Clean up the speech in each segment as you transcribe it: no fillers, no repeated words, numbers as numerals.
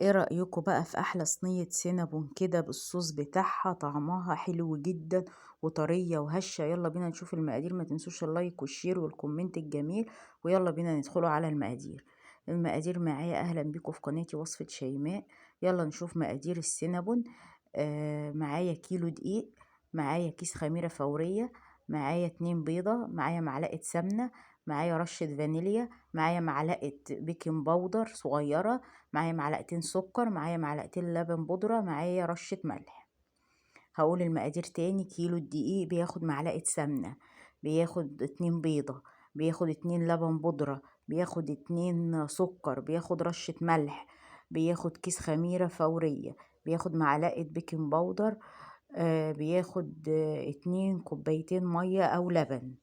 ايه رأيكم بقى في احلى صينية سينابون كده بالصوص بتاعها؟ طعمها حلو جدا وطرية وهشة. يلا بينا نشوف المقادير. ما تنسوش اللايك والشير والكومنت الجميل، ويلا بينا ندخلوا على المقادير. معايا. اهلا بيكم في قناتي وصفة شيماء. يلا نشوف مقادير السينابون. معايا كيلو دقيق، معايا كيس خميرة فورية، معايا 2 بيضة، معايا معلقة سمنة، معايا رشة فانيليا، معايا معلقة بيكنج باودر صغيرة، معايا معلقتين سكر، معايا معلقتين لبن بودرة، معايا رشة ملح. هقول المقادير تاني. كيلو الدقيق بياخد معلقة سمنة، بياخد 2 بيضة، بياخد 2 لبن بودرة، بياخد 2 سكر، بياخد رشة ملح، بياخد كيس خميرة فورية، بياخد معلقة بيكنج باودر، بياخد 2 كوبايتين مية أو لبن.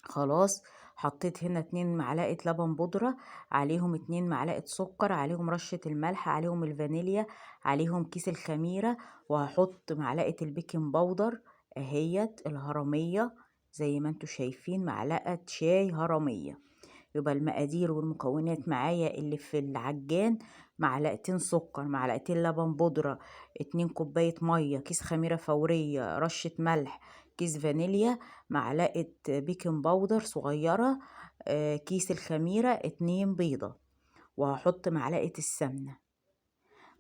خلاص. حطيت هنا 2 معلقة لبن بودرة، عليهم 2 معلقة سكر، عليهم رشة الملح، عليهم الفانيليا، عليهم كيس الخميرة، وهحط معلقة البيكنج باودر اهيت الهرمية. زي ما انتوا شايفين معلقة شاي هرمية. يبقى المقادير والمكونات معايا اللي في العجان: معلقتين سكر، معلقتين لبن بودرة، 2 كوباية مية، كيس خميرة فورية، رشة ملح، كيس فانيليا، معلقة بيكنج باودر صغيرة، كيس الخميرة، 2 بيضة. وهحط معلقة السمنة.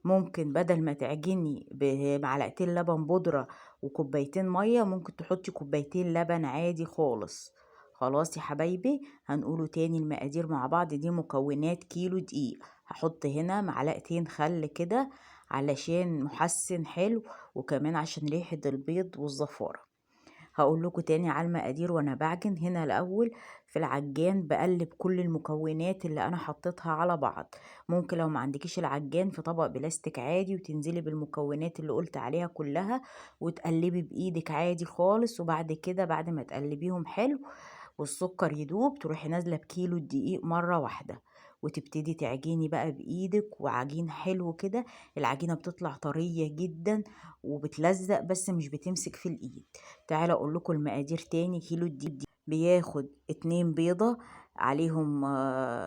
ممكن بدل ما تعجني بمعلقتين لبن بودرة وكوبايتين مية، ممكن تحطي كوبايتين لبن عادي خالص. خلاص يا حبايبي، هنقوله تاني المقادير مع بعض. دي مكونات كيلو دقيق. هحط هنا معلقتين خل كده علشان محسن حلو، وكمان عشان ريحة البيض والزفارة. هقول لكم تاني على المقادير. وانا بعجن هنا الاول في العجان بقلب كل المكونات اللي انا حطيتها على بعض. ممكن لو ما عندكيش العجان في طبق بلاستيك عادي، وتنزلي بالمكونات اللي قلت عليها كلها وتقلبي بايدك عادي خالص. وبعد كده بعد ما تقلبيهم حلو والسكر يدوب، تروحي نازله بكيلو الدقيق مره واحده، وتبتدي تعجيني بقى بايدك. وعجين حلو كده. العجينه بتطلع طريه جدا وبتلزق، بس مش بتمسك في الايد. تعالى اقول لكم المقادير تاني. كيلو الدقيق بياخد 2 بيضة، عليهم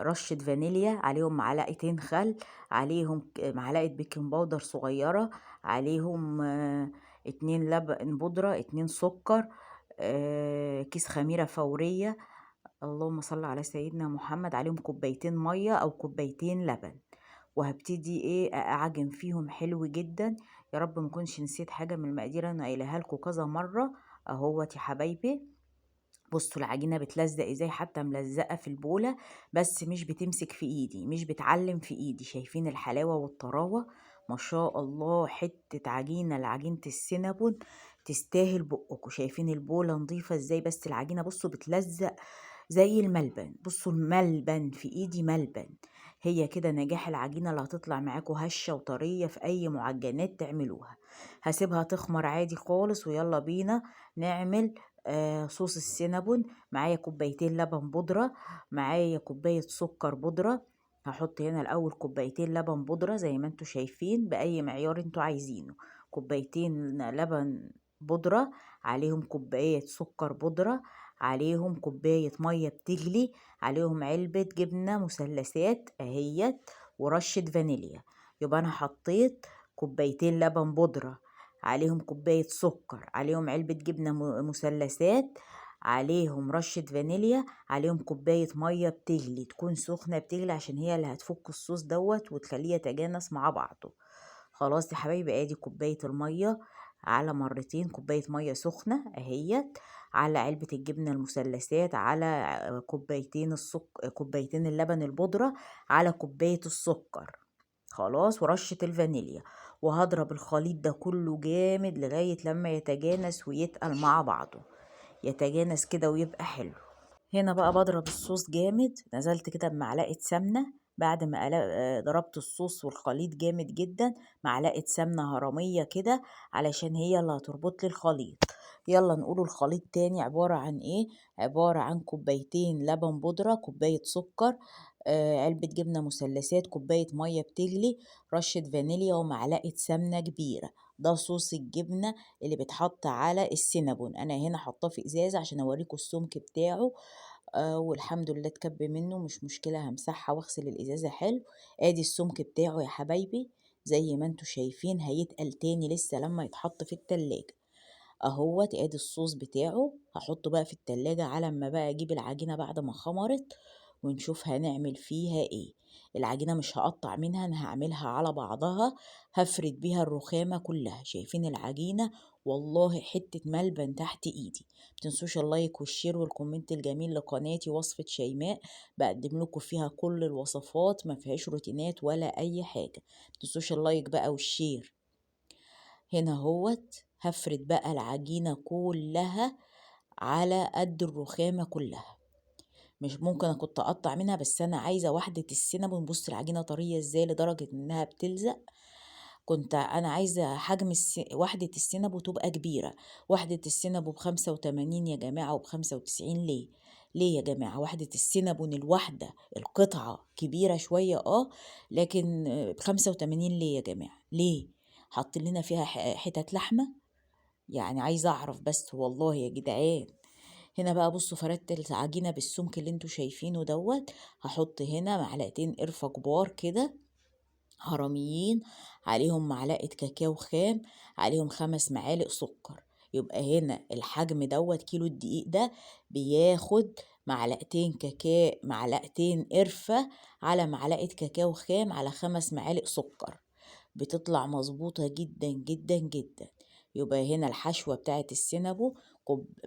رشة فانيليا، عليهم معلقتين خل، عليهم معلقة بيكنج باودر صغيرة، عليهم 2 لبن بودرة، 2 سكر، كيس خميرة فورية، اللهم صل على سيدنا محمد، عليهم كوبايتين مية أو كوبايتين لبن. وهبتدي اعجن فيهم حلو جدا. يا رب مكنش نسيت حاجة من المقادير، انا قايلها لكم كذا مرة اهوت يا حبايبي. بصوا العجينة بتلزق ازاي، حتى ملزقة في البولة، بس مش بتمسك في ايدي، مش بتعلم في ايدي. شايفين الحلاوة والطراوة؟ ما شاء الله. حتة عجينة لعجينة السينابون تستاهل بقكم. شايفين البولة نظيفة ازاي؟ بس العجينة بصوا بتلزق زي الملبن. بصوا الملبن في ايدي ملبن. هي كده نجاح العجينة اللي هتطلع معاكم هشة وطرية في اي معجنات تعملوها. هسيبها تخمر عادي خالص، ويلا بينا نعمل صوص السينابون. معايا كوبايتين لبن بودرة، معايا كوباية سكر بودرة. هحط هنا الاول كوبايتين لبن بودرة زي ما انتوا شايفين باي معيار انتوا عايزينه. كوبايتين لبن بودرة، عليهم كوباية سكر بودرة، عليهم كوباية مية بتغلي، عليهم علبة جبنة مثلثات اهيت، ورشة فانيليا. يبقى انا حطيت كوبايتين لبن بودرة، عليهم كوباية سكر، عليهم علبة جبنة مثلثات، عليهم رشة فانيليا، عليهم كوباية مية بتغلي، تكون سخنة بتغلي عشان هي اللي هتفك الصوص دوت وتخليه يتجانس مع بعضه. خلاص يا حبايبي، ادي كوباية المية على مرتين، كوباية مية سخنة اهيت، على علبة الجبنة المثلثات، على كوبايتين اللبن البودرة، على كوباية السكر. خلاص، ورشة الفانيليا. وهضرب الخليط ده كله جامد لغاية لما يتجانس ويتقل مع بعضه، يتجانس كده ويبقى حلو. هنا بقى بضرب الصوص جامد. نزلت كده بمعلقة سمنة بعد ما ضربت الصوص والخليط جامد جدا. معلقة سمنة هرمية كده علشان هي اللي هتربط لي الخليط. يلا نقوله الخليط تاني. عبارة عن ايه؟ عبارة عن كوبايتين لبن بودرة، كوباية سكر، علبة جبنة مثلثات، كوباية مية بتغلي، رشة فانيليا، ومعلقة سمنة كبيرة. ده صوص الجبنة اللي بيتحط على السينابون. انا هنا حطاه في ازازة عشان اوريكم السمك بتاعه. والحمد لله اتكب منه، مش مشكلة همسحها واغسل الإزازة حلو. ادي السمك بتاعه يا حبايبي زي ما انتوا شايفين، هيتقل تاني لسه لما يتحط في التلاجة. اهوت ادي الصوص بتاعه، هحطه بقى في التلاجة على ما بقى اجيب العجينة بعد ما خمرت ونشوف هنعمل فيها ايه. العجينة مش هقطع منها، انا هعملها على بعضها، هفرد بيها الرخامة كلها. شايفين العجينة؟ والله حتة ملبن تحت ايدي. متنسوش اللايك والشير والكومنت الجميل لقناتي وصفة شيماء، بقدم لكم فيها كل الوصفات، ما فيهاش روتينات ولا اي حاجة. متنسوش اللايك بقى والشير. هنا هوت هفرد بقى العجينة كلها على قد الرخامة كلها. مش ممكن كنت اقطع منها، بس انا عايزة وحدة السينابون. بص العجينة طرية ازاي لدرجة انها بتلزق. كنت انا عايزة حجم وحدة السينابو تبقى كبيرة. وحدة السينابو ب85 يا جماعة، وب95 ليه؟ ليه يا جماعة؟ وحدة السينابون الواحدة القطعة كبيرة شوية لكن ب85 ليه يا جماعة؟ ليه؟ حط لنا فيها حتت لحمة؟ يعني عايزة اعرف بس والله يا جدعان. هنا بقى بصوا فردت العجينة بالسمك اللي انتوا شايفينه دوت. هحط هنا معلقتين قرفة كبار كده هرميين، عليهم معلقة كاكاو خام، عليهم 5 معالق سكر. يبقى هنا الحجم دوت كيلو الدقيق ده بياخد معلقتين معلقتين قرفة على معلقة كاكاو خام على 5 معالق سكر. بتطلع مظبوطة جدا جدا جدا. يبقى هنا الحشوة بتاعت السينابو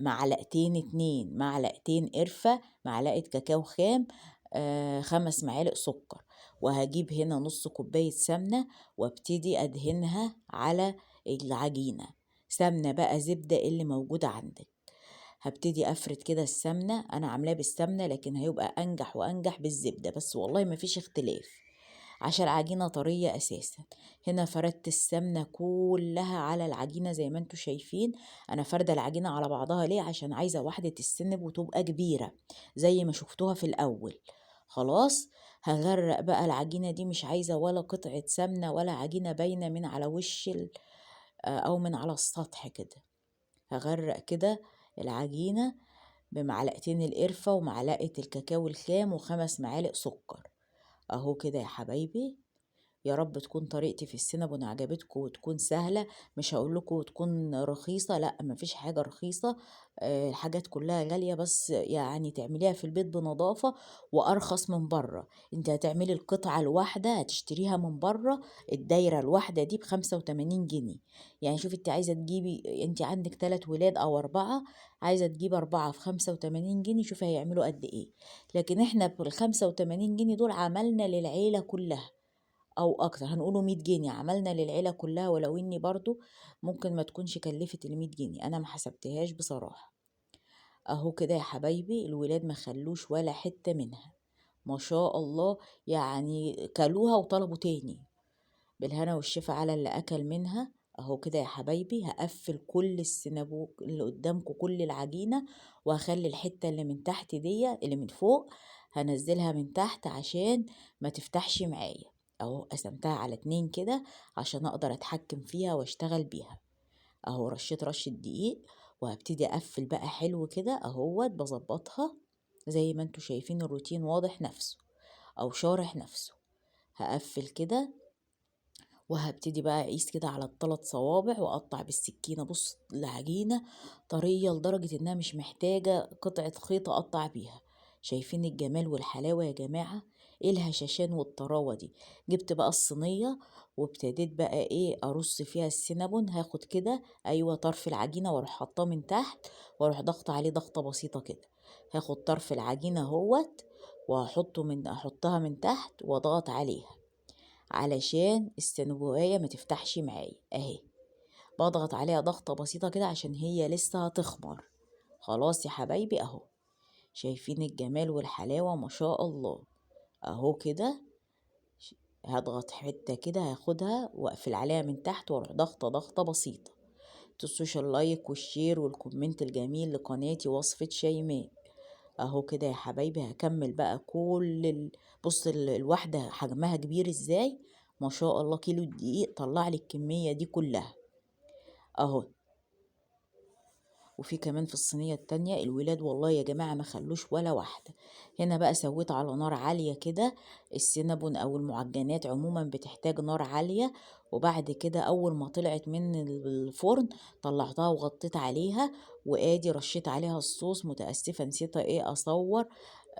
معلقتين 2 معلقتين قرفة، معلقة كاكاو خام، 5 معالق سكر. وهجيب هنا نص كوباية سمنة وابتدي ادهنها على العجينة. سمنة بقى زبدة اللي موجودة عندك. هبتدي افرد كده السمنة، انا عاملاه بالسمنة لكن هيبقى انجح وانجح بالزبدة، بس والله مفيش اختلاف عشان العجينة طرية أساسا. هنا فردت السمنة كلها على العجينة زي ما انتوا شايفين. أنا فردة العجينة على بعضها ليه؟ عشان عايزة وحدة السنب وتبقى كبيرة زي ما شفتوها في الأول. خلاص هغرق بقى العجينة دي، مش عايزة ولا قطعة سمنة ولا عجينة باينة من على وش أو من على السطح كده. هغرق كده العجينة بمعلقتين القرفة ومعلقة الكاكاو الخام و5 معالق سكر. اهو كده يا حبايبي. يا رب تكون طريقتي في السينابون عجبتكم وتكون سهلة. مش هقول لكم تكون رخيصة، لا مفيش حاجة رخيصة. الحاجات كلها غالية، بس يعني تعمليها في البيت بنظافة وأرخص من بره. انت هتعملي القطعة الواحدة هتشتريها من بره، الدايرة الواحدة دي ب85 جنيه. يعني شوفي انت عايزة تجيبي، انت عندك 3 ولاد أو 4، عايزة تجيبي 4 في 85 جنيه، شوفي هيعملوا قد ايه. لكن احنا بال85 جنيه دول عملنا للعيلة كلها او اكتر، هنقوله 100 جنيه عملنا للعيله كلها. ولو اني برضو ممكن ما تكونش كلفت ال100 جنيه، انا ما حسبتهاش بصراحه. اهو كده يا حبايبي، الولاد ما خلوش ولا حته منها، ما شاء الله. يعني كلوها وطلبوا تاني. بالهنا والشفا على اللي اكل منها. اهو كده يا حبايبي، هقفل كل السنابوك اللي قدامكم كل العجينه، وهخلي الحته اللي من تحت دي اللي من فوق هنزلها من تحت عشان ما تفتحش معايا. اهو قسمتها على 2 كده عشان اقدر اتحكم فيها واشتغل بيها. اهو رشيت رشة دقيق، وهبتدي اقفل بقى حلو كده اهوت بظبطها زي ما انتوا شايفين. الروتين واضح نفسه او شارح نفسه. هقفل كده وهبتدي بقى اقيس كده على ال3 صوابع واقطع بالسكينة. بص العجينة طرية لدرجة انها مش محتاجة قطعة خيط اقطع بيها. شايفين الجمال والحلاوة يا جماعة؟ ايه الهشاشان والطراوة دي؟ جبت بقى الصينية وابتديت بقى ايه ارص فيها السينابون. هاخد كده ايوه طرف العجينة واروح حاطاه من تحت، واروح ضغط عليه ضغطة بسيطة كده. هاخد طرف العجينة اهوت احطها من تحت واضغط عليها علشان السنبوية ما تفتحش معايا اهي. بضغط عليها ضغطة بسيطة كده عشان هي لسه هتخمر. خلاص يا حبايبي اهو. شايفين الجمال والحلاوة؟ ما شاء الله. اهو كده هضغط حتة كده، هاخدها واقفل عليها من تحت واروح ضغطة بسيطة. متنسوش اللايك والشير والكومنت الجميل لقناتي وصفة شيماء. اهو كده يا حبايبي. هكمل بقى بص الواحدة حجمها كبير ازاي، ما شاء الله. كيلو الدقيق طلع لي الكمية دي كلها اهو. وفي كمان في الصينية التانية الولاد والله يا جماعة ما خلوش ولا واحدة. هنا بقى سويت على نار عالية كده. السينابون او المعجنات عموما بتحتاج نار عالية. وبعد كده اول ما طلعت من الفرن طلعتها وغطيت عليها، وادي رشيت عليها الصوص. متأسفة نسيت ايه اصور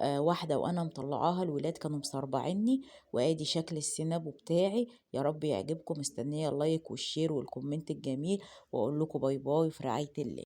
واحدة وانا مطلعاها، الولاد كانوا مسربعيني. وادي شكل السينابو بتاعي. يا رب يعجبكم، مستنية اللايك والشير والكومنت الجميل، واقول لكم باي باي في رعاية الله.